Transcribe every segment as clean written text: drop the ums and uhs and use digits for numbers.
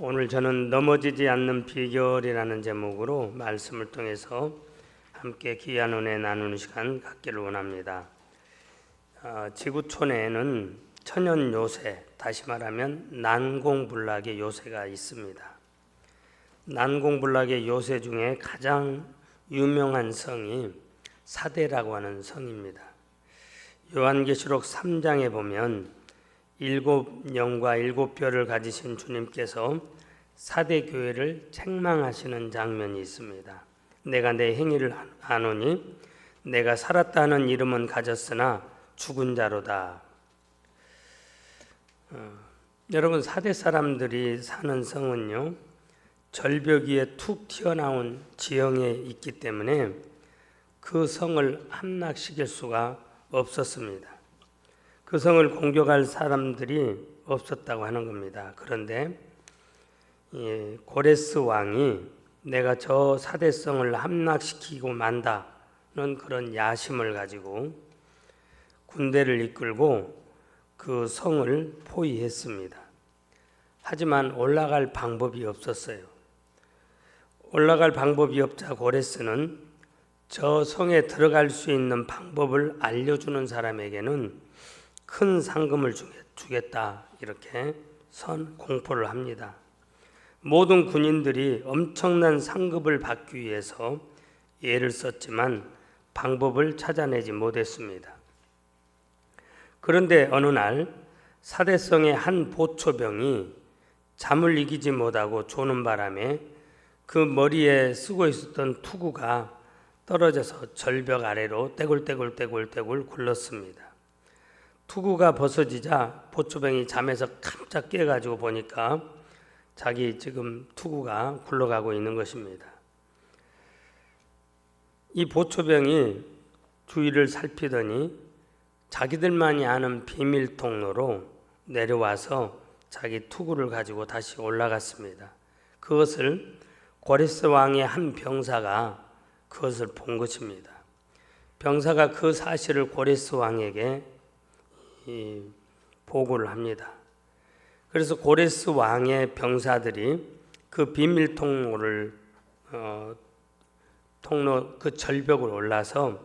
오늘 저는 넘어지지 않는 비결이라는 제목으로 말씀을 통해서 함께 귀한 은혜 나누는 시간 갖기를 원합니다. 지구촌에는 천연 요새, 다시 말하면 난공불락의 요새가 있습니다. 난공불락의 요새 중에 가장 유명한 성이 사대라고 하는 성입니다. 요한계시록 3장에 보면 7영과 7별을 가지신 주님께서 사대 교회를 책망하시는 장면이 있습니다. 내가 내 행위를 아노니 내가 살았다 하는 이름은 가졌으나 죽은 자로다. 여러분, 사대 사람들이 사는 성은요, 절벽 위에 툭 튀어나온 지형에 있기 때문에 그 성을 함락시킬 수가 없었습니다. 그 성을 공격할 사람들이 없었다고 하는 겁니다. 그런데 고레스 왕이 내가 저 사대성을 함락시키고 만다는 그런 야심을 가지고 군대를 이끌고 그 성을 포위했습니다. 하지만 올라갈 방법이 없었어요. 올라갈 방법이 없자 고레스는 저 성에 들어갈 수 있는 방법을 알려주는 사람에게는 큰 상금을 주겠다, 이렇게 공포를 합니다. 모든 군인들이 엄청난 상급을 받기 위해서 애를 썼지만 방법을 찾아내지 못했습니다. 그런데 어느 날 사대성의 한 보초병이 잠을 이기지 못하고 조는 바람에 그 머리에 쓰고 있었던 투구가 떨어져서 절벽 아래로 떼굴떼굴 굴렀습니다. 투구가 벗어지자 보초병이 잠에서 깜짝 깨가지고 보니까 자기 지금 투구가 굴러가고 있는 것입니다. 이 보초병이 주위를 살피더니 자기들만이 아는 비밀 통로로 내려와서 자기 투구를 가지고 다시 올라갔습니다. 그것을 고레스 왕의 한 병사가 그것을 본 것입니다. 병사가 그 사실을 고레스 왕에게 보고를 합니다. 그래서 고레스 왕의 병사들이 그 비밀 통로 그 절벽을 올라서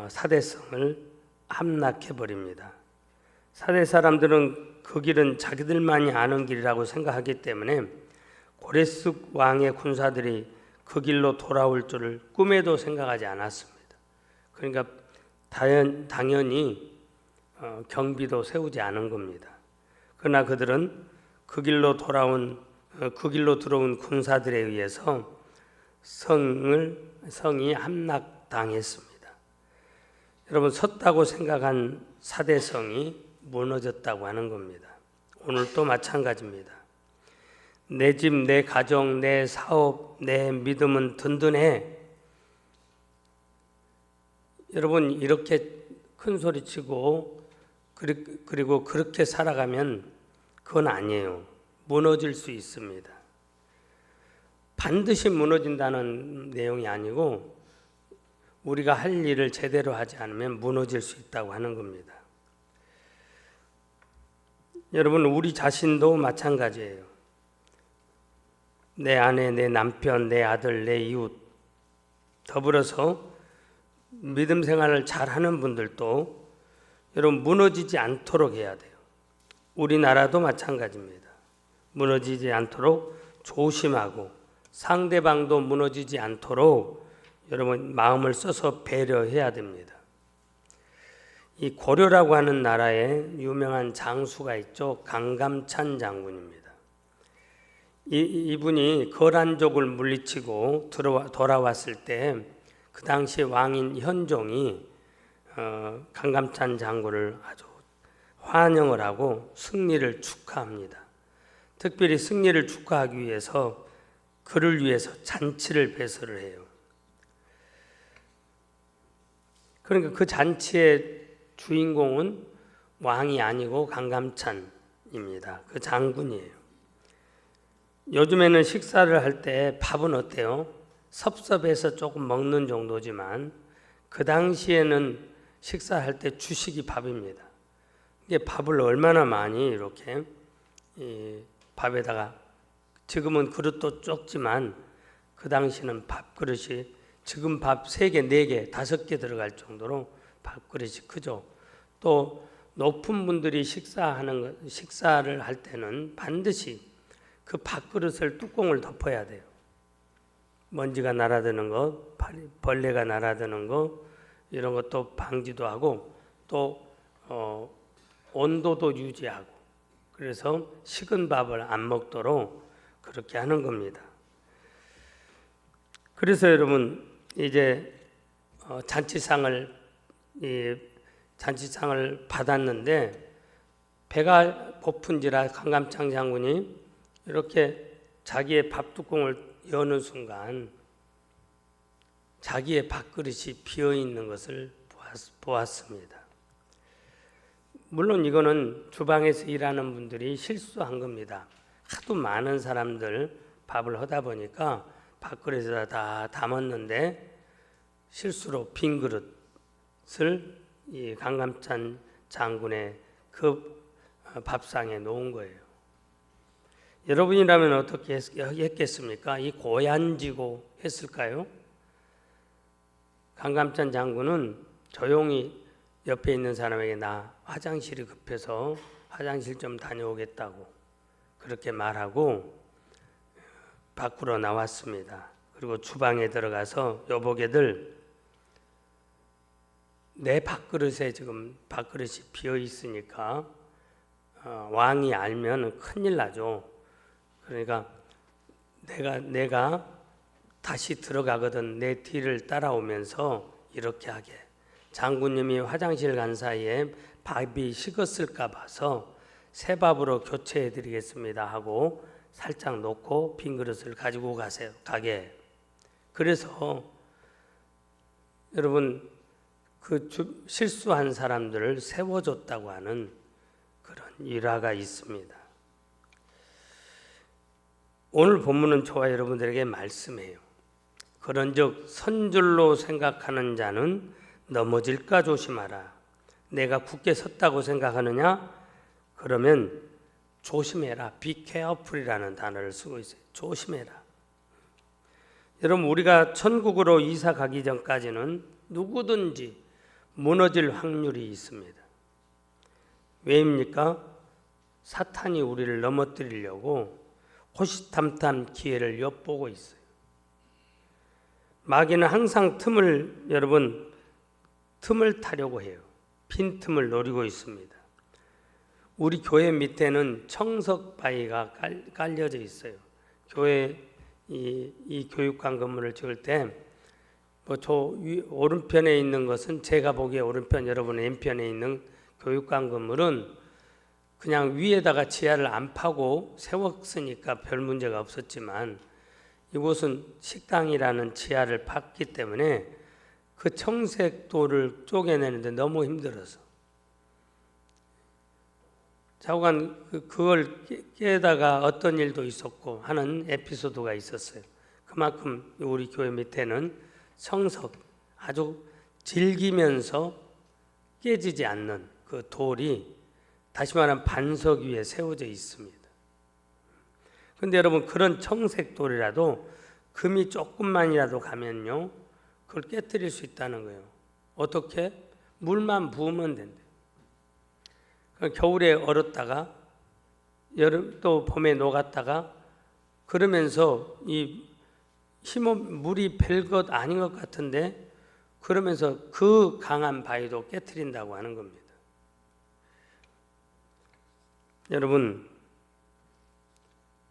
사대성을 함락해 버립니다. 사대 사람들은 그 길은 자기들만이 아는 길이라고 생각하기 때문에 고레스 왕의 군사들이 그 길로 돌아올 줄을 꿈에도 생각하지 않았습니다. 그러니까 당연히 경비도 세우지 않은 겁니다. 그러나 그들은 그 길로 들어온 군사들에 의해서 성이 함락당했습니다. 여러분, 섰다고 생각한 사대성이 무너졌다고 하는 겁니다. 오늘도 마찬가지입니다. 내 집, 내 가정, 내 사업, 내 믿음은 든든해. 여러분, 이렇게 큰 소리치고 그리고 그렇게 살아가면 그건 아니에요. 무너질 수 있습니다. 반드시 무너진다는 내용이 아니고 우리가 할 일을 제대로 하지 않으면 무너질 수 있다고 하는 겁니다. 여러분, 우리 자신도 마찬가지예요. 내 아내, 내 남편, 내 아들, 내 이웃 더불어서 믿음 생활을 잘하는 분들도 여러분 무너지지 않도록 해야 돼요. 우리나라도 마찬가지입니다. 무너지지 않도록 조심하고 상대방도 무너지지 않도록 여러분 마음을 써서 배려해야 됩니다. 이 고려라고 하는 나라에 유명한 장수가 있죠. 강감찬 장군입니다. 이분이 거란족을 물리치고 돌아왔을 때 그 당시 왕인 현종이 강감찬 장군을 아주 환영을 하고 승리를 축하합니다. 특별히 승리를 축하하기 위해서 그를 위해서 잔치를 배설을 해요. 그러니까 그 잔치의 주인공은 왕이 아니고 강감찬입니다. 그 장군이에요. 요즘에는 식사를 할 때 밥은 어때요? 섭섭해서 조금 먹는 정도지만 그 당시에는 식사할 때 주식이 밥입니다. 이게 밥을 얼마나 많이 이렇게 이 밥에다가 지금은 그릇도 좁지만 그 당시는 밥그릇이 지금 밥 3개, 4개, 5개 들어갈 정도로 밥그릇이 크죠. 또 높은 분들이 식사를 할 때는 반드시 그 밥그릇을 뚜껑을 덮어야 돼요. 먼지가 날아드는 거, 벌레가 날아드는 거 이런 것도 방지도 하고 또 온도도 유지하고 그래서 식은 밥을 안 먹도록 그렇게 하는 겁니다. 그래서 여러분 이제 잔치상을 받았는데 배가 고픈지라 강감찬 장군이 이렇게 자기의 밥뚜껑을 여는 순간 자기의 밥그릇이 비어 있는 것을 보았습니다. 물론 이거는 주방에서 일하는 분들이 실수한 겁니다. 하도 많은 사람들 밥을 하다 보니까 밥그릇에다 다 담았는데 실수로 빈 그릇을 이 강감찬 장군의 그 밥상에 놓은 거예요. 여러분이라면 어떻게 했겠습니까? 이 고얀지고 했을까요? 강감찬 장군은 조용히 옆에 있는 사람에게 나 화장실이 급해서 화장실 좀 다녀오겠다고 그렇게 말하고 밖으로 나왔습니다. 그리고 주방에 들어가서 여보게들 내 밥그릇에 지금 밥그릇이 비어 있으니까 왕이 알면 큰일 나죠. 그러니까 내가 다시 들어가거든 내 뒤를 따라오면서 이렇게 하게. 장군님이 화장실 간 사이에 밥이 식었을까 봐서 새 밥으로 교체해 드리겠습니다 하고 살짝 놓고 빈 그릇을 가지고 가게. 그래서 여러분 그 실수한 사람들을 세워줬다고 하는 그런 일화가 있습니다. 오늘 본문은 저와 여러분들에게 말씀해요. 그런즉 선줄로 생각하는 자는 넘어질까 조심하라. 내가 굳게 섰다고 생각하느냐? 그러면 조심해라. Be careful이라는 단어를 쓰고 있어요. 조심해라. 여러분 우리가 천국으로 이사 가기 전까지는 누구든지 무너질 확률이 있습니다. 왜입니까? 사탄이 우리를 넘어뜨리려고 호시탐탐 기회를 엿보고 있어요. 마귀는 항상 틈을 타려고 해요. 빈 틈을 노리고 있습니다. 우리 교회 밑에는 청석 바위가 깔려져 있어요. 교회 이 교육관 건물을 지을 때 저 오른편에 있는 것은 제가 보기에 오른편, 여러분 왼편에 있는 교육관 건물은 그냥 위에다가 지하를 안 파고 세웠으니까 별 문제가 없었지만 이곳은 식당이라는 지하를 팠기 때문에 그 청색돌을 쪼개내는데 너무 힘들어서 좌우간 그걸 깨다가 어떤 일도 있었고 하는 에피소드가 있었어요. 그만큼 우리 교회 밑에는 청석 아주 질기면서 깨지지 않는 그 돌이 다시 말하면 반석 위에 세워져 있습니다. 그런데 여러분 그런 청색 돌이라도 금이 조금만이라도 가면요 그걸 깨뜨릴 수 있다는 거예요. 어떻게? 물만 부으면 된대요. 겨울에 얼었다가 여름 또 봄에 녹았다가 그러면서 이 물이 별것 아닌 것 같은데 그러면서 그 강한 바위도 깨트린다고 하는 겁니다. 여러분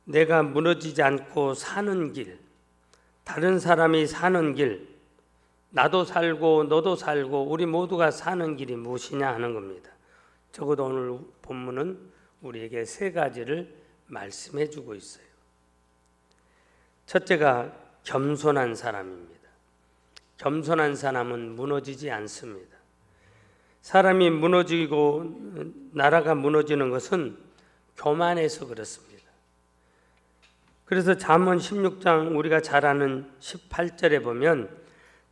내가 무너지지 않고 사는 길, 다른 사람이 사는 길, 나도 살고 너도 살고 우리 모두가 사는 길이 무엇이냐 하는 겁니다. 적어도 오늘 본문은 우리에게 3가지를 말씀해 주고 있어요. 첫째가 겸손한 사람입니다. 겸손한 사람은 무너지지 않습니다. 사람이 무너지고 나라가 무너지는 것은 교만해서 그렇습니다. 그래서 잠언 16장 우리가 잘 아는 18절에 보면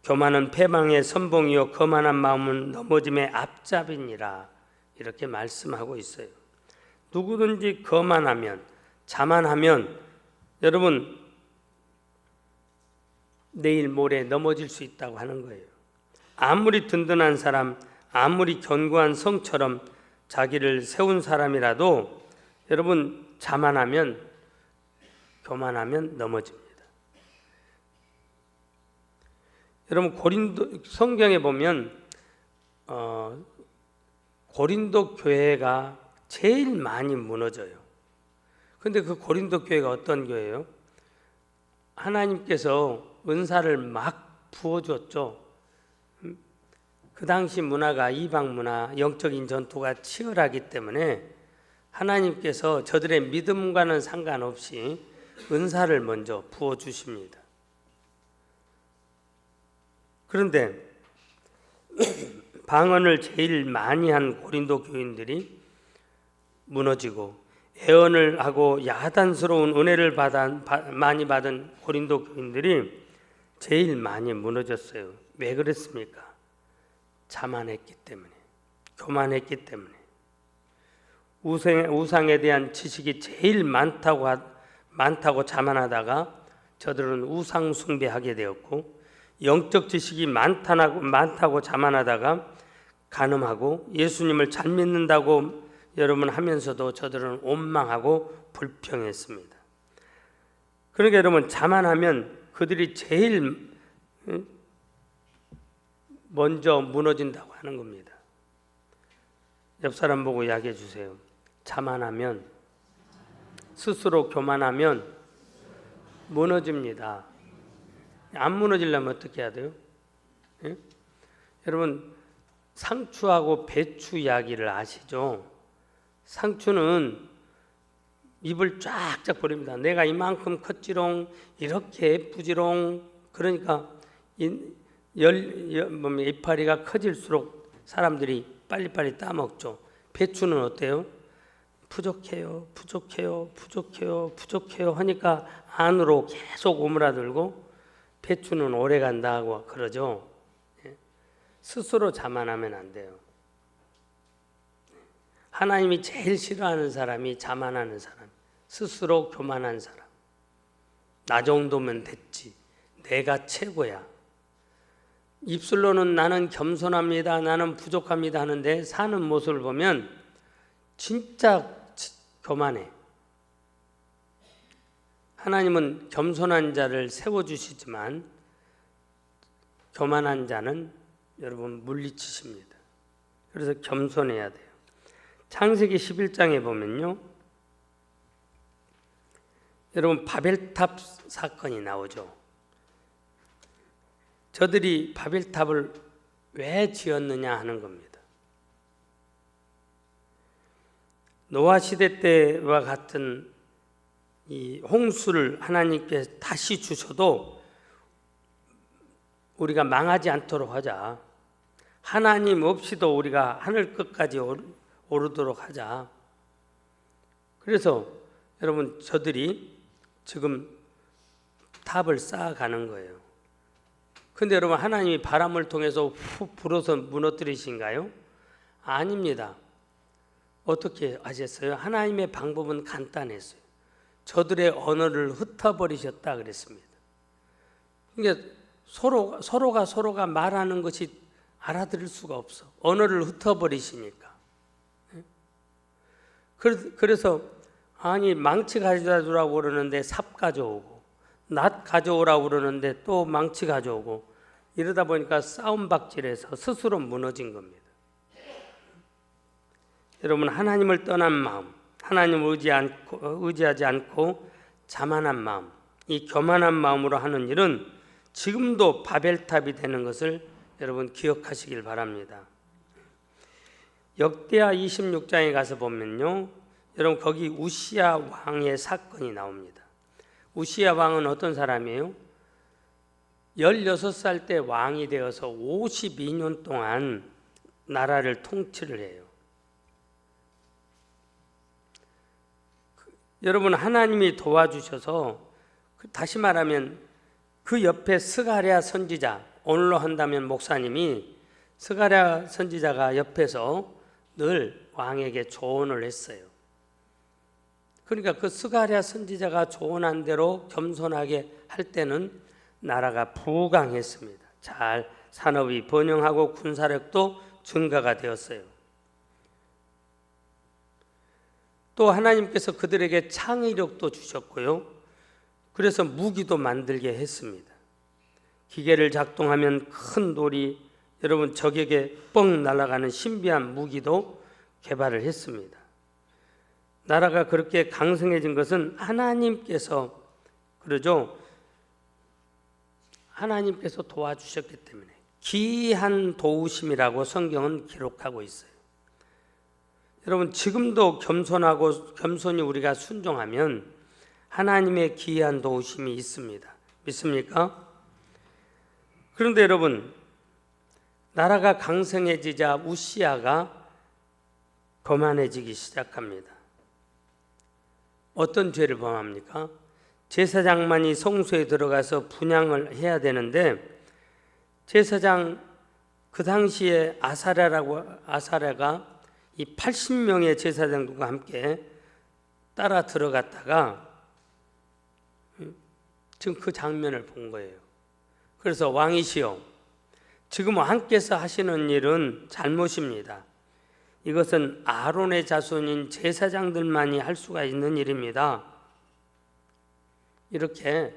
교만은 패망의 선봉이요 거만한 마음은 넘어짐의 앞잡이니라 이렇게 말씀하고 있어요. 누구든지 거만하면 자만하면 여러분, 내일 모레 넘어질 수 있다고 하는 거예요. 아무리 든든한 사람, 아무리 견고한 성처럼 자기를 세운 사람이라도 여러분 자만하면, 교만하면 넘어집니다. 여러분, 고린도 성경에 보면 고린도 교회가 제일 많이 무너져요. 근데 그 고린도 교회가 어떤 교회예요? 하나님께서 은사를 막 부어줬죠. 그 당시 문화가 이방 문화, 영적인 전투가 치열하기 때문에 하나님께서 저들의 믿음과는 상관없이 은사를 먼저 부어주십니다. 그런데 방언을 제일 많이 한 고린도 교인들이 무너지고, 애언을 하고 야단스러운 은혜를 많이 받은 고린도 교인들이 제일 많이 무너졌어요. 왜 그랬습니까? 자만했기 때문에, 교만했기 때문에. 우상에 대한 지식이 제일 많다고 자만하다가 저들은 우상 숭배하게 되었고, 영적 지식이 많다고 자만하다가 간음하고, 예수님을 잘 믿는다고 여러분 하면서도 저들은 원망하고 불평했습니다. 그러니까 여러분, 자만하면 그들이 제일 먼저 무너진다고 하는 겁니다. 옆 사람 보고 이야기해 주세요. 자만하면, 스스로 교만하면 무너집니다. 안 무너지려면 어떻게 해야 돼요? 예? 여러분, 상추하고 배추 이야기를 아시죠? 상추는 입을 쫙쫙 벌립니다. 내가 이만큼 컸지롱, 이렇게 예쁘지롱. 그러니까 이파리가 커질수록 사람들이 빨리빨리 따먹죠. 배추는 어때요? 부족해요 하니까 안으로 계속 오므라들고, 배추는 오래 간다고 그러죠. 스스로 자만하면 안 돼요. 하나님이 제일 싫어하는 사람이 자만하는 사람, 스스로 교만한 사람. 나 정도면 됐지, 내가 최고야. 입술로는 나는 겸손합니다, 나는 부족합니다 하는데 사는 모습을 보면 진짜 교만해. 하나님은 겸손한 자를 세워주시지만 교만한 자는 여러분 물리치십니다. 그래서 겸손해야 돼요. 창세기 11장에 보면요, 여러분 바벨탑 사건이 나오죠. 저들이 바벨탑을 왜 지었느냐 하는 겁니다. 노아 시대 때와 같은 이 홍수를 하나님께서 다시 주셔도 우리가 망하지 않도록 하자. 하나님 없이도 우리가 하늘 끝까지 오르도록 하자. 그래서 여러분, 저들이 지금 탑을 쌓아가는 거예요. 근데 여러분, 하나님이 바람을 통해서 훅 불어서 무너뜨리신가요? 아닙니다. 어떻게 하셨어요? 하나님의 방법은 간단했어요. 저들의 언어를 흩어버리셨다 그랬습니다. 그러니까 서로가 말하는 것이 알아들을 수가 없어. 언어를 흩어버리시니까. 그래서 아니, 망치 가져다 주라고 그러는데 삽 가져오고, 낫 가져오라고 그러는데 또 망치 가져오고, 이러다 보니까 싸움박질해서 스스로 무너진 겁니다. 여러분, 하나님을 떠난 마음, 하나님을 의지하지 않고 자만한 마음, 이 교만한 마음으로 하는 일은 지금도 바벨탑이 되는 것을 여러분 기억하시길 바랍니다. 역대하 26장에 가서 보면요, 여러분 거기 우시야 왕의 사건이 나옵니다. 우시야 왕은 어떤 사람이에요? 16살 때 왕이 되어서 52년 동안 나라를 통치를 해요. 여러분, 하나님이 도와주셔서, 다시 말하면 그 옆에 스가랴 선지자, 오늘로 한다면 목사님이, 스가랴 선지자가 옆에서 늘 왕에게 조언을 했어요. 그러니까 그 스가랴 선지자가 조언한 대로 겸손하게 할 때는 나라가 부강했습니다. 잘 산업이 번영하고 군사력도 증가가 되었어요. 또 하나님께서 그들에게 창의력도 주셨고요. 그래서 무기도 만들게 했습니다. 기계를 작동하면 큰 돌이 여러분 적에게 뻥 날아가는 신비한 무기도 개발을 했습니다. 나라가 그렇게 강성해진 것은 하나님께서 그러죠. 하나님께서 도와주셨기 때문에 기이한 도우심이라고 성경은 기록하고 있어요. 여러분 지금도 겸손히 우리가 순종하면 하나님의 기이한 도우심이 있습니다. 믿습니까? 그런데 여러분 나라가 강성해지자 우시야가 거만해지기 시작합니다. 어떤 죄를 범합니까? 제사장만이 성소에 들어가서 분향을 해야 되는데 제사장 그 당시에 아사랴가 이 80명의 제사장들과 함께 따라 들어갔다가 지금 그 장면을 본 거예요. 그래서 왕이시여 지금 왕께서 하시는 일은 잘못입니다. 이것은 아론의 자손인 제사장들만이 할 수가 있는 일입니다. 이렇게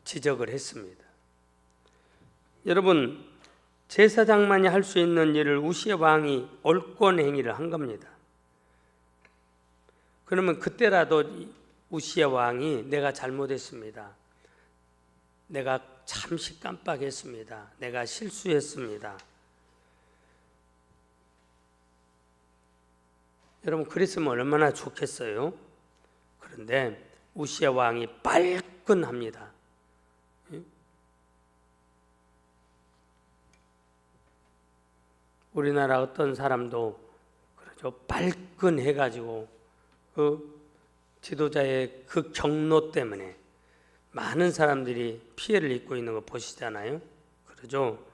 지적을 했습니다. 여러분 제사장만이 할 수 있는 일을 우시야 왕이 옳건 행위를 한 겁니다. 그러면 그때라도 우시야 왕이 내가 잘못했습니다. 내가 잠시 깜빡했습니다. 내가 실수했습니다. 여러분 그랬으면 얼마나 좋겠어요. 그런데 우시야 왕이 발끈합니다. 우리나라 어떤 사람도 그렇죠. 발끈해가지고 그 지도자의 그 경로 때문에 많은 사람들이 피해를 입고 있는 거 보시잖아요. 그러죠.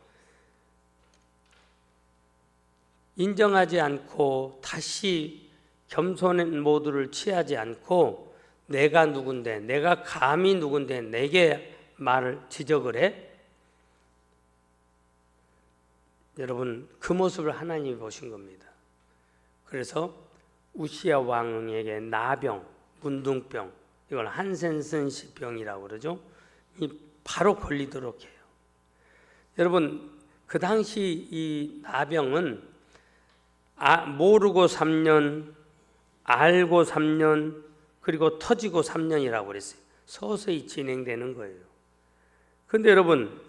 인정하지 않고 다시 겸손한 모드를 취하지 않고 내가 누군데, 내가 감히 누군데 내게 말을 지적을 해? 여러분 그 모습을 하나님이 보신 겁니다. 그래서 우시야 왕에게 나병, 문둥병, 이걸 한센슨시 병이라고 그러죠. 바로 걸리도록 해요. 여러분 그 당시 이 나병은 모르고 3년, 알고 3년, 그리고 터지고 3년이라고 그랬어요. 서서히 진행되는 거예요. 그런데 여러분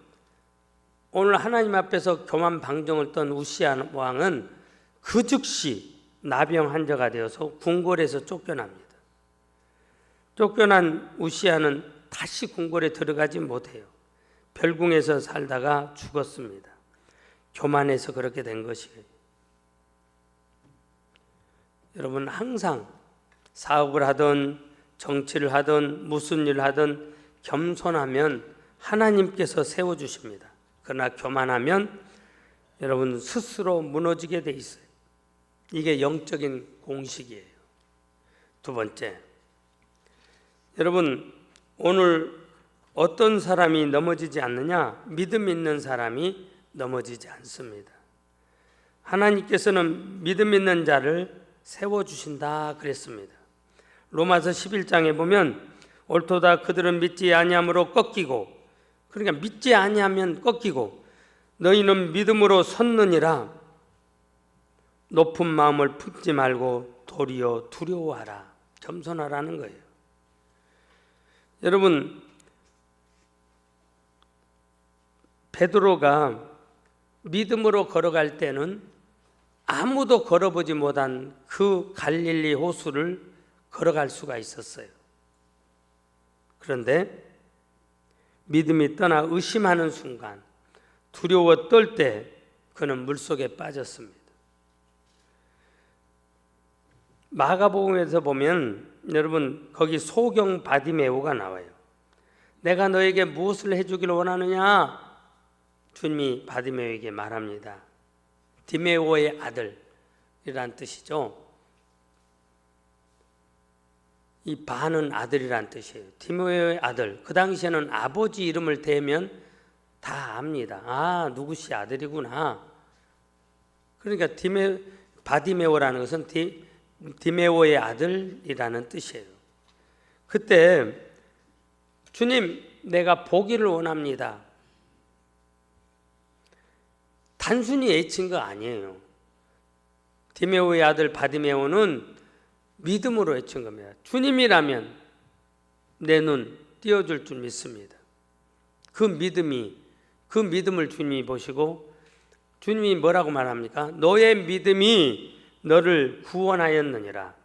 오늘 하나님 앞에서 교만 방종을 떤 우시야 왕은 그 즉시 나병 환자가 되어서 궁궐에서 쫓겨납니다. 쫓겨난 우시야는 다시 궁궐에 들어가지 못해요. 별궁에서 살다가 죽었습니다. 교만해서 그렇게 된 것이에요. 여러분 항상 사업을 하든 정치를 하든 무슨 일을 하든 겸손하면 하나님께서 세워주십니다. 그러나 교만하면 여러분 스스로 무너지게 돼 있어요. 이게 영적인 공식이에요. 두 번째, 여러분 오늘 어떤 사람이 넘어지지 않느냐? 믿음 있는 사람이 넘어지지 않습니다. 하나님께서는 믿음 있는 자를 세워주신다 그랬습니다. 로마서 11장에 보면 옳도다 그들은 믿지 아니함으로 꺾이고, 그러니까 믿지 아니하면 꺾이고 너희는 믿음으로 섰느니라. 높은 마음을 품지 말고 도리어 두려워하라. 겸손하라는 거예요. 여러분 베드로가 믿음으로 걸어갈 때는 아무도 걸어보지 못한 그 갈릴리 호수를 걸어갈 수가 있었어요. 그런데 믿음이 떠나 의심하는 순간, 두려워 떨 때 그는 물속에 빠졌습니다. 마가복음에서 보면 여러분 거기 소경 바디메오가 나와요. 내가 너에게 무엇을 해주기를 원하느냐? 주님이 바디메오에게 말합니다. 디메오의 아들이란 뜻이죠. 이 바는 아들이란 뜻이에요. 디메오의 아들. 그 당시에는 아버지 이름을 대면 다 압니다. 아, 누구씨 아들이구나. 그러니까 바디메오라는 것은 디메오의 아들이라는 뜻이에요. 그때 주님, 내가 보기를 원합니다. 단순히 외친 거 아니에요. 디메오의 아들 바디메오는 믿음으로 외친 겁니다. 주님이라면 내 눈 띄워줄 줄 믿습니다. 그 믿음을 주님이 보시고 주님이 뭐라고 말합니까? 너의 믿음이 너를 구원하였느니라.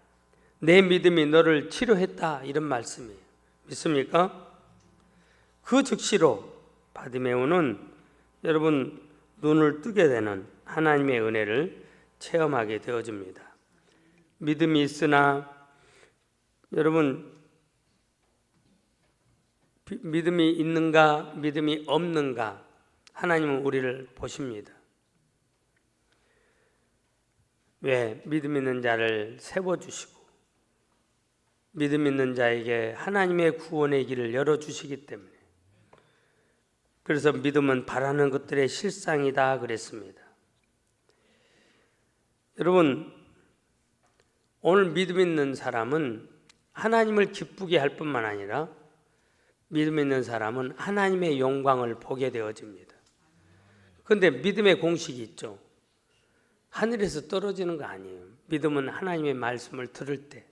내 믿음이 너를 치료했다. 이런 말씀이에요. 믿습니까? 그 즉시로 바디메오는 여러분 눈을 뜨게 되는 하나님의 은혜를 체험하게 되어집니다. 믿음이 있으나 여러분 믿음이 있는가 믿음이 없는가 하나님은 우리를 보십니다. 왜? 믿음 있는 자를 세워주시고 믿음 있는 자에게 하나님의 구원의 길을 열어주시기 때문에 그래서 믿음은 바라는 것들의 실상이다 그랬습니다. 여러분 오늘 믿음 있는 사람은 하나님을 기쁘게 할 뿐만 아니라 믿음 있는 사람은 하나님의 영광을 보게 되어집니다. 그런데 믿음의 공식이 있죠. 하늘에서 떨어지는 거 아니에요. 믿음은 하나님의 말씀을 들을 때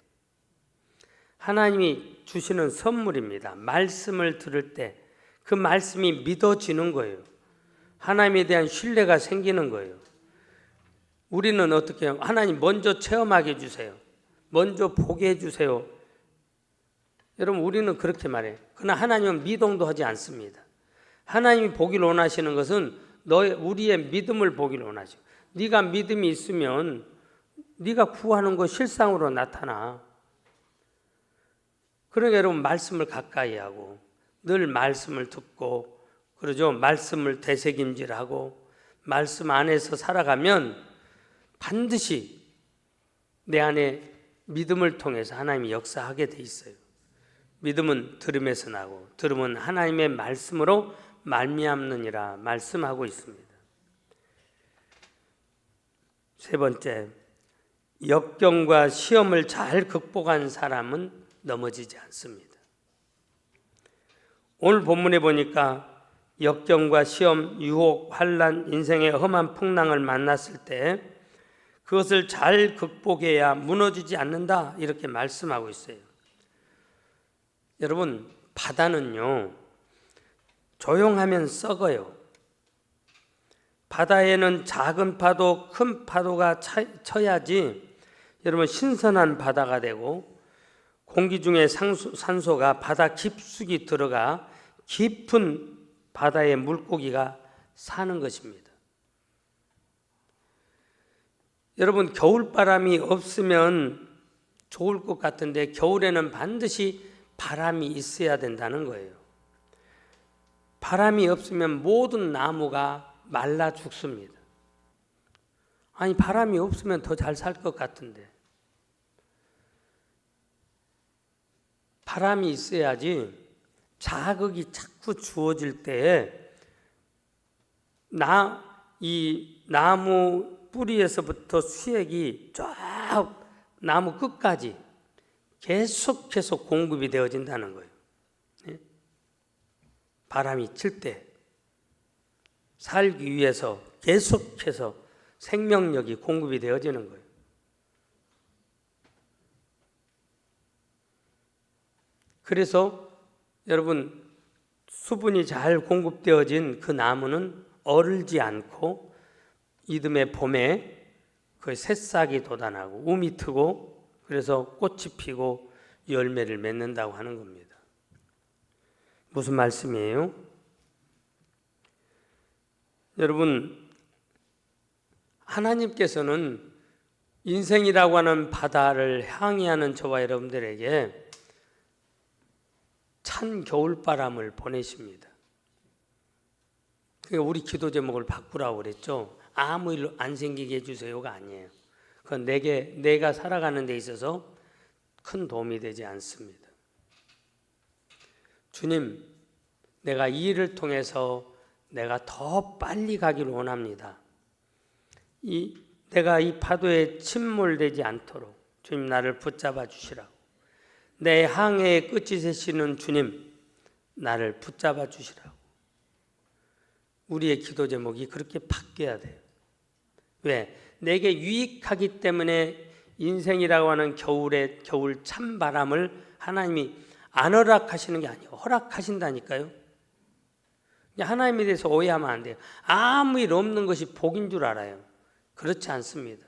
하나님이 주시는 선물입니다. 말씀을 들을 때 그 말씀이 믿어지는 거예요. 하나님에 대한 신뢰가 생기는 거예요. 우리는 어떻게 해요? 하나님 먼저 체험하게 해주세요. 먼저 보게 해주세요. 여러분 우리는 그렇게 말해요. 그러나 하나님은 미동도 하지 않습니다. 하나님이 보기를 원하시는 것은 우리의 믿음을 보기를 원하시고 네가 믿음이 있으면 네가 구하는 것 실상으로 나타나. 그러니까 여러분 말씀을 가까이 하고 늘 말씀을 듣고 그러죠. 말씀을 되새김질하고 말씀 안에서 살아가면 반드시 내 안에 믿음을 통해서 하나님이 역사하게 돼 있어요. 믿음은 들음에서 나고 들음은 하나님의 말씀으로 말미암느니라 말씀하고 있습니다. 세 번째, 역경과 시험을 잘 극복한 사람은 넘어지지 않습니다. 오늘 본문에 보니까 역경과 시험, 유혹, 환난, 인생의 험한 풍랑을 만났을 때 그것을 잘 극복해야 무너지지 않는다 이렇게 말씀하고 있어요. 여러분 바다는요 조용하면 썩어요. 바다에는 작은 파도, 큰 파도가 쳐야지 여러분 신선한 바다가 되고 공기 중에 산소가 바다 깊숙이 들어가 깊은 바다의 물고기가 사는 것입니다. 여러분 겨울바람이 없으면 좋을 것 같은데 겨울에는 반드시 바람이 있어야 된다는 거예요. 바람이 없으면 모든 나무가 말라 죽습니다. 아니 바람이 없으면 더 잘 살 것 같은데 바람이 있어야지 자극이 자꾸 주어질 때에 이 나무 뿌리에서부터 수액이 쫙 나무 끝까지 계속해서 공급이 되어진다는 거예요. 바람이 칠 때 살기 위해서 계속해서 생명력이 공급이 되어지는 거예요. 그래서 여러분 수분이 잘 공급되어진 그 나무는 얼지 않고 이듬해 봄에 그 새싹이 돋아나고 움이 트고 그래서 꽃이 피고 열매를 맺는다고 하는 겁니다. 무슨 말씀이에요? 여러분 하나님께서는 인생이라고 하는 바다를 항해하는 저와 여러분들에게 찬 겨울바람을 보내십니다. 그러니까 우리 기도 제목을 바꾸라고 그랬죠. 아무 일 안 생기게 해주세요가 아니에요. 그건 내가 살아가는 데 있어서 큰 도움이 되지 않습니다. 주님, 내가 이 일을 통해서 내가 더 빨리 가기를 원합니다. 내가 이 파도에 침몰되지 않도록 주님 나를 붙잡아 주시라고. 내 항해의 끝이 되시는 주님, 나를 붙잡아 주시라고. 우리의 기도 제목이 그렇게 바뀌어야 돼요. 왜? 내게 유익하기 때문에 인생이라고 하는 겨울 찬바람을 하나님이 안 허락하시는 게 아니에요. 허락하신다니까요. 하나님에 대해서 오해하면 안 돼요. 아무 일 없는 것이 복인 줄 알아요. 그렇지 않습니다.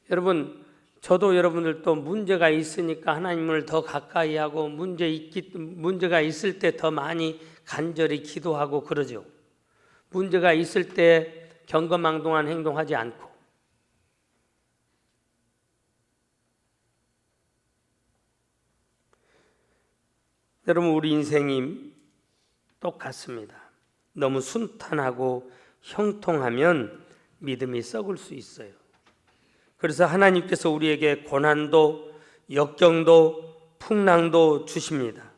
여러분, 저도 여러분들도 문제가 있으니까 하나님을 더 가까이 하고 문제가 있을 때 더 많이 간절히 기도하고 그러죠. 문제가 있을 때 경거망동한 행동하지 않고. 여러분, 우리 인생이 똑같습니다. 너무 순탄하고 형통하면 믿음이 썩을 수 있어요. 그래서 하나님께서 우리에게 고난도, 역경도, 풍랑도 주십니다.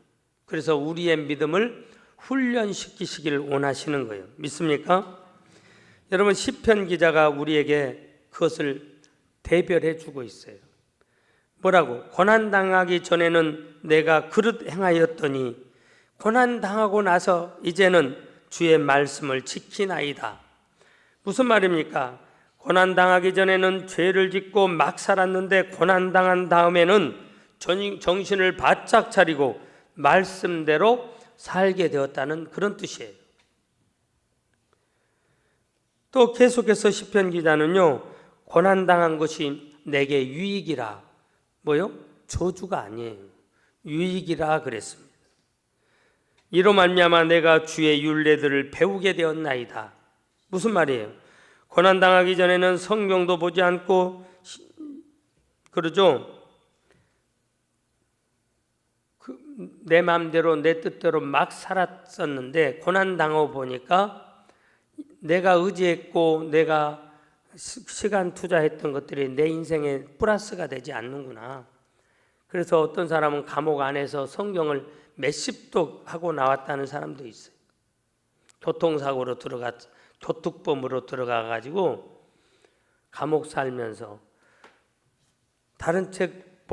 그래서 우리의 믿음을 훈련시키시기를 원하시는 거예요. 믿습니까? 여러분, 시편 기자가 우리에게 그것을 대별해 주고 있어요. 뭐라고? 고난당하기 전에는 내가 그릇 행하였더니 고난당하고 나서 이제는 주의 말씀을 지키나이다. 무슨 말입니까? 고난당하기 전에는 죄를 짓고 막 살았는데 고난당한 다음에는 정신을 바짝 차리고 말씀대로 살게 되었다는 그런 뜻이에요. 또 계속해서 시편 기자는요, 고난당한 것이 내게 유익이라. 뭐요? 저주가 아니에요. 유익이라 그랬습니다. 이로 말미암아 내가 주의 율례들을 배우게 되었나이다. 무슨 말이에요? 고난당하기 전에는 성경도 보지 않고 그러죠. 내 마음대로 내 뜻대로 막 살았었는데 고난당하고 보니까 내가 의지했고 내가 시간 투자했던 것들이 내 인생에 플러스가 되지 않는구나. 그래서 어떤 사람은 감옥 안에서 성경을 몇십 독 하고 나왔다는 사람도 있어요. 교통사고로 교특범으로 들어가가지고 감옥 살면서 다른 책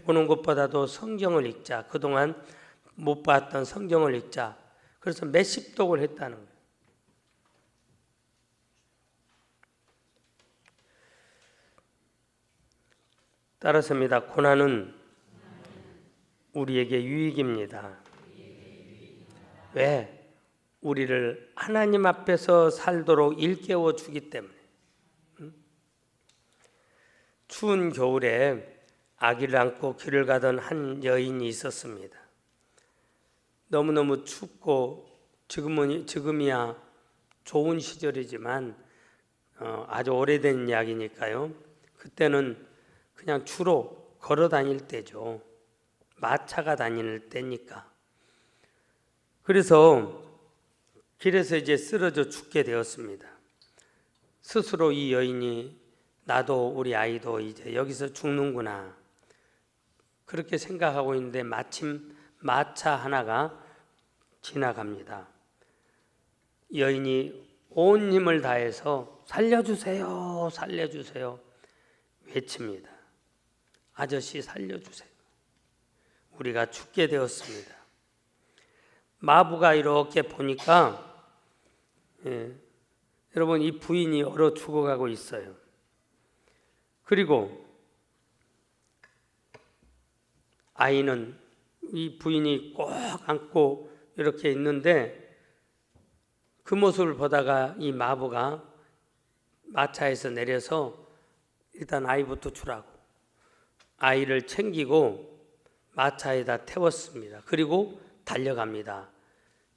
보는 것보다도 성경을 읽자. 그동안 못 봤던 성경을 읽자. 그래서 몇십 독을 했다는 거예요. 따라서입니다. 고난은 우리에게 유익입니다. 왜? 우리를 하나님 앞에서 살도록 일깨워 주기 때문에. 추운 겨울에 아기를 안고 길을 가던 한 여인이 있었습니다. 너무너무 춥고 지금이야 좋은 시절이지만 아주 오래된 이야기니까요. 그때는 그냥 주로 걸어 다닐 때죠. 마차가 다니는 때니까. 그래서 길에서 이제 쓰러져 죽게 되었습니다. 스스로 이 여인이 나도 우리 아이도 이제 여기서 죽는구나. 그렇게 생각하고 있는데 마침 마차 하나가 지나갑니다. 여인이 온 힘을 다해서 살려주세요, 살려주세요 외칩니다. 아저씨 살려주세요. 우리가 죽게 되었습니다. 마부가 이렇게 보니까 여러분 이 부인이 얼어 죽어가고 있어요. 그리고 아이는 이 부인이 꼭 안고 이렇게 있는데 그 모습을 보다가 이 마부가 마차에서 내려서 일단 아이부터 주라고 아이를 챙기고 마차에다 태웠습니다. 그리고 달려갑니다.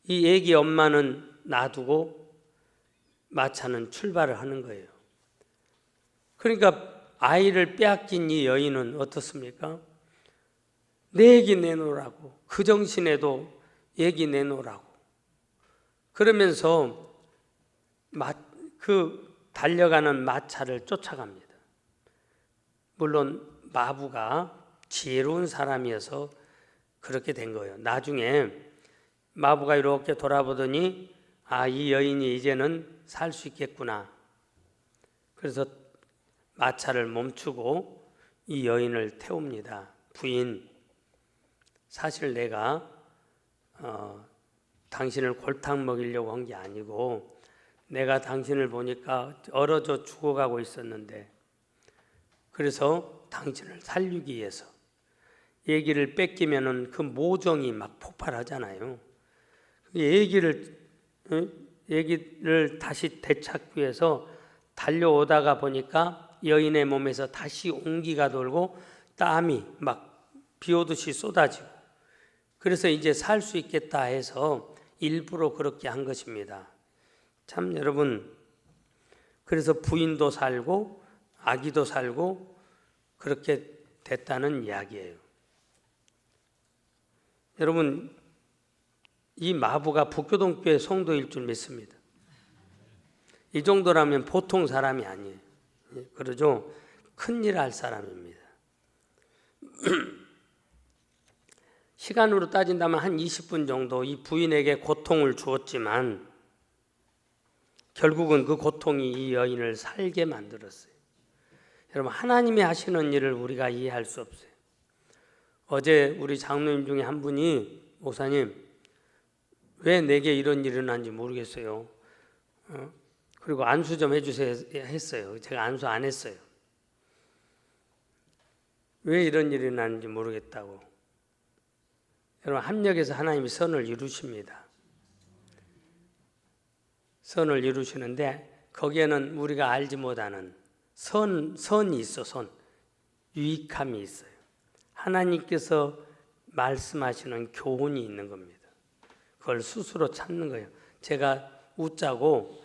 이 애기 엄마는 놔두고 마차는 출발을 하는 거예요. 그러니까 아이를 빼앗긴 이 여인은 어떻습니까? 내 애기 내놓으라고. 그 정신에도 애기 내놓으라고. 그러면서 그 달려가는 마차를 쫓아갑니다. 물론 마부가 지혜로운 사람이어서 그렇게 된 거예요. 나중에 마부가 이렇게 돌아보더니 이 여인이 이제는 살 수 있겠구나. 그래서 마차를 멈추고 이 여인을 태웁니다. 부인, 사실 내가 당신을 골탕 먹이려고 한 게 아니고 내가 당신을 보니까 얼어져 죽어가고 있었는데 그래서 당신을 살리기 위해서 얘기를 뺏기면은 그 모정이 막 폭발하잖아요. 얘기를 다시 되찾기 위해서 달려오다가 보니까 여인의 몸에서 다시 온기가 돌고 땀이 막 비 오듯이 쏟아지고 그래서 이제 살 수 있겠다 해서 일부러 그렇게 한 것입니다. 참 여러분, 그래서 부인도 살고 아기도 살고 그렇게 됐다는 이야기예요. 여러분, 이 마부가 북교동교회 성도일 줄 믿습니다. 이 정도라면 보통 사람이 아니에요. 그러죠? 큰일 할 사람입니다. 시간으로 따진다면 한 20분 정도 이 부인에게 고통을 주었지만 결국은 그 고통이 이 여인을 살게 만들었어요. 여러분, 하나님이 하시는 일을 우리가 이해할 수 없어요. 어제 우리 장로님 중에 한 분이 목사님 왜 내게 이런 일이 일어난지 모르겠어요. 그리고 안수 좀 해주세요 했어요. 제가 안수 안 했어요. 왜 이런 일이 일어나는지 모르겠다고. 여러분, 합력에서 하나님이 선을 이루십니다. 선을 이루시는데 거기에는 우리가 알지 못하는 선이 있어. 유익함이 있어요. 하나님께서 말씀하시는 교훈이 있는 겁니다. 그걸 스스로 찾는 거예요. 제가 웃자고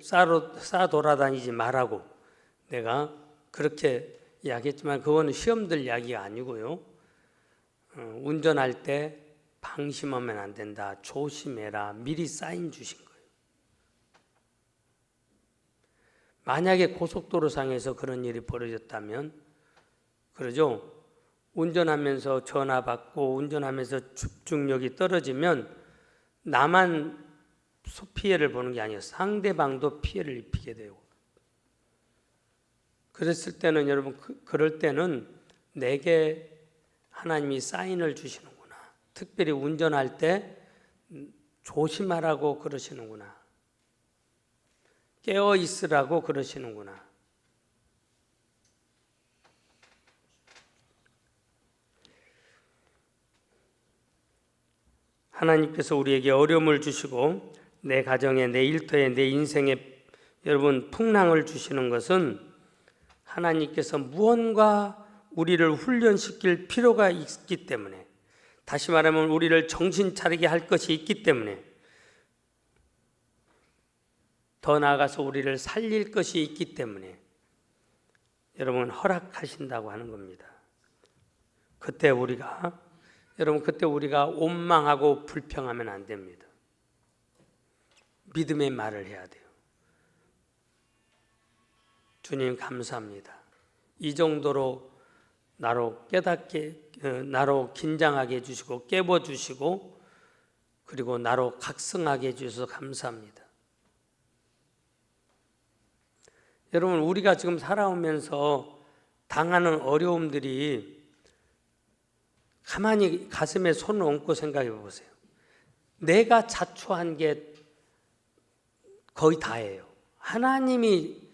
싸 돌아다니지 말라고 내가 그렇게 이야기했지만 그거는 시험들 이야기가 아니고요. 운전할 때 방심하면 안 된다. 조심해라. 미리 사인 주신 거예요. 만약에 고속도로상에서 그런 일이 벌어졌다면 그러죠. 운전하면서 전화 받고 운전하면서 집중력이 떨어지면 나만 피해를 보는 게 아니에요. 상대방도 피해를 입히게 되고. 그랬을 때는 여러분 그럴 때는 내게 하나님이 사인을 주시는구나. 특별히 운전할 때 조심하라고 그러시는구나. 깨어 있으라고 그러시는구나. 하나님께서 우리에게 어려움을 주시고 내 가정에, 내 일터에, 내 인생에 여러분 풍랑을 주시는 것은 하나님께서 무언가 우리를 훈련시킬 필요가 있기 때문에, 다시 말하면 우리를 정신 차리게 할 것이 있기 때문에, 더 나아가서 우리를 살릴 것이 있기 때문에 여러분 허락하신다고 하는 겁니다. 그때 우리가 원망하고 불평하면 안 됩니다. 믿음의 말을 해야 돼요. 주님 감사합니다. 이 정도로 나로 긴장하게 해주시고 깨워주시고 그리고 나로 각성하게 해주셔서 감사합니다. 여러분, 우리가 지금 살아오면서 당하는 어려움들이 가만히 가슴에 손을 얹고 생각해 보세요. 내가 자초한 게 거의 다예요. 하나님이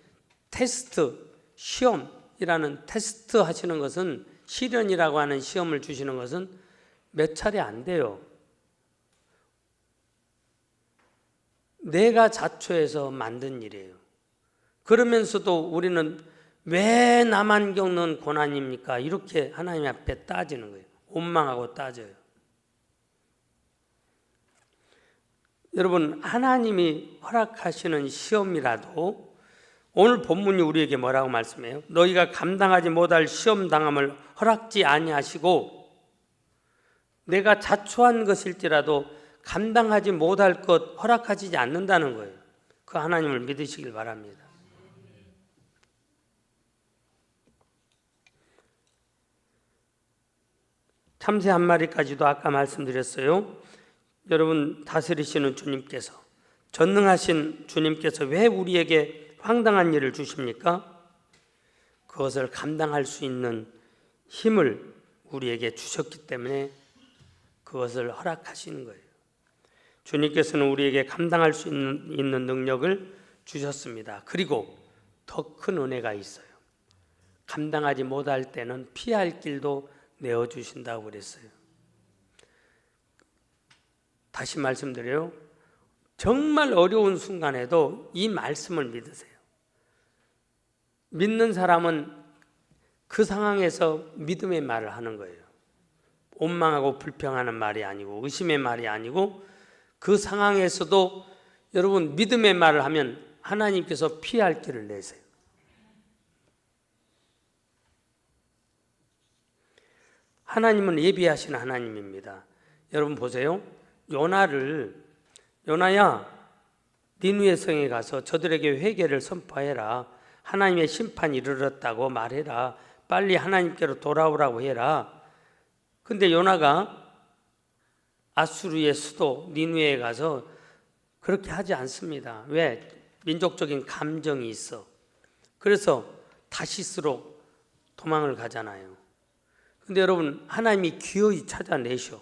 시험이라는 테스트 하시는 것은, 시련이라고 하는 시험을 주시는 것은 몇 차례 안 돼요. 내가 자초해서 만든 일이에요. 그러면서도 우리는 왜 나만 겪는 고난입니까? 이렇게 하나님 앞에 따지는 거예요. 원망하고 따져요. 여러분, 하나님이 허락하시는 시험이라도 오늘 본문이 우리에게 뭐라고 말씀해요? 너희가 감당하지 못할 시험 당함을 허락지 아니하시고, 내가 자초한 것일지라도 감당하지 못할 것 허락하지 않는다는 거예요. 그 하나님을 믿으시길 바랍니다. 참새 한 마리까지도 아까 말씀드렸어요. 여러분, 다스리시는 주님께서, 전능하신 주님께서 왜 우리에게 황당한 일을 주십니까? 그것을 감당할 수 있는 힘을 우리에게 주셨기 때문에 그것을 허락하시는 거예요. 주님께서는 우리에게 감당할 수 있는 능력을 주셨습니다. 그리고 더 큰 은혜가 있어요. 감당하지 못할 때는 피할 길도 내어주신다고 그랬어요. 다시 말씀드려요. 정말 어려운 순간에도 이 말씀을 믿으세요. 믿는 사람은 그 상황에서 믿음의 말을 하는 거예요. 원망하고 불평하는 말이 아니고 의심의 말이 아니고 그 상황에서도 여러분 믿음의 말을 하면 하나님께서 피할 길을 내세요. 하나님은 예비하시는 하나님입니다. 여러분 보세요. 요나야 니느웨 성에 가서 저들에게 회개를 선포해라. 하나님의 심판이 이르렀다고 말해라. 빨리 하나님께로 돌아오라고 해라. 근데 요나가 아수르의 수도 니느웨에 가서 그렇게 하지 않습니다. 왜? 민족적인 감정이 있어. 그래서 다시스로 도망을 가잖아요. 근데 여러분 하나님이 기어이 찾아내셔.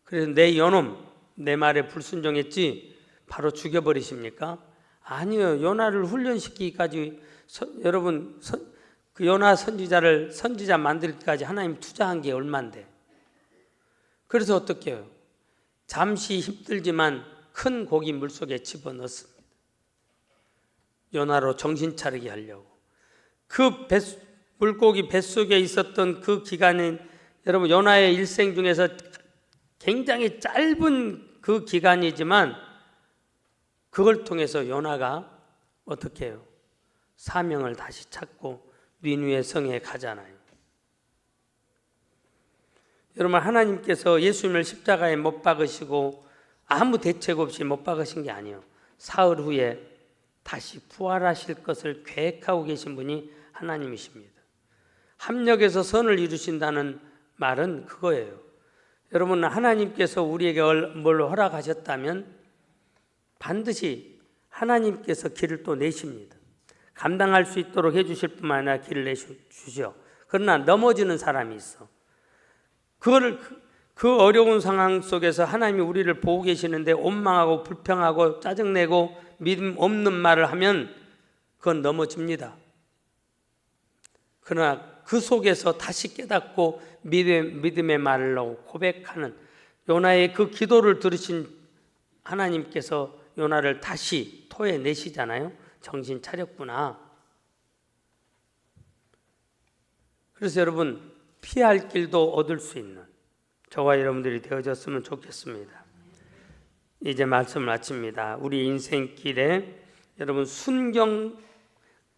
그래서 내 요놈, 내 말에 불순종했지 바로 죽여버리십니까? 아니요. 요나를 훈련시키기까지 여러분 그 요나 선지자 만들기까지 하나님 투자한 게 얼만데. 그래서 어떻게 해요? 잠시 힘들지만 큰 고기 물속에 집어넣습니다. 요나로 정신 차리게 하려고. 그 물고기 뱃속에 있었던 그 기간은 여러분 요나의 일생 중에서 굉장히 짧은 그 기간이지만 그걸 통해서 요나가 어떻게 해요? 사명을 다시 찾고 니느웨 성에 가잖아요. 여러분 하나님께서 예수님을 십자가에 못 박으시고 아무 대책 없이 못 박으신 게 아니에요. 사흘 후에 다시 부활하실 것을 계획하고 계신 분이 하나님이십니다. 합력해서 선을 이루신다는 말은 그거예요. 여러분 하나님께서 우리에게 뭘 허락하셨다면 반드시 하나님께서 길을 또 내십니다. 감당할 수 있도록 해주실 뿐만 아니라 길을 내주시오. 그러나 넘어지는 사람이 있어. 그 어려운 상황 속에서 하나님이 우리를 보고 계시는데 원망하고 불평하고 짜증내고 믿음 없는 말을 하면 그건 넘어집니다. 그러나 그 속에서 다시 깨닫고 믿음의 말로 고백하는 요나의 그 기도를 들으신 하나님께서 요나를 다시 토해내시잖아요. 정신 차렸구나. 그래서 여러분 피할 길도 얻을 수 있는 저와 여러분들이 되어졌으면 좋겠습니다. 이제 말씀을 마칩니다. 우리 인생길에 여러분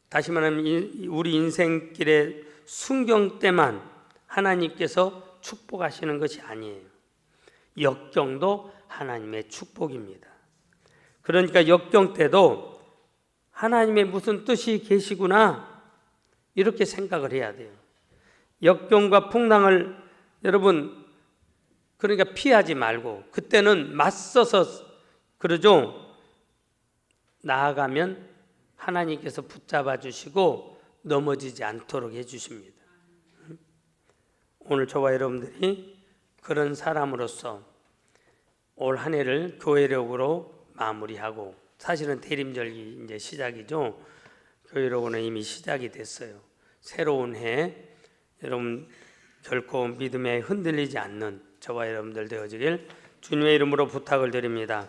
다시 말하면 우리 인생길의 순경 때만 하나님께서 축복하시는 것이 아니에요. 역경도 하나님의 축복입니다. 그러니까 역경 때도 하나님의 무슨 뜻이 계시구나 이렇게 생각을 해야 돼요. 역경과 풍랑을 여러분 그러니까 피하지 말고 그때는 맞서서 그러죠. 나아가면 하나님께서 붙잡아 주시고 넘어지지 않도록 해주십니다. 오늘 저와 여러분들이 그런 사람으로서 올 한 해를 교회력으로 마무리하고 사실은 대림절기 이제 시작이죠. 교회력으로는 이미 시작이 됐어요. 새로운 해 여러분 결코 믿음에 흔들리지 않는 저와 여러분들 되어지길 주님의 이름으로 부탁을 드립니다.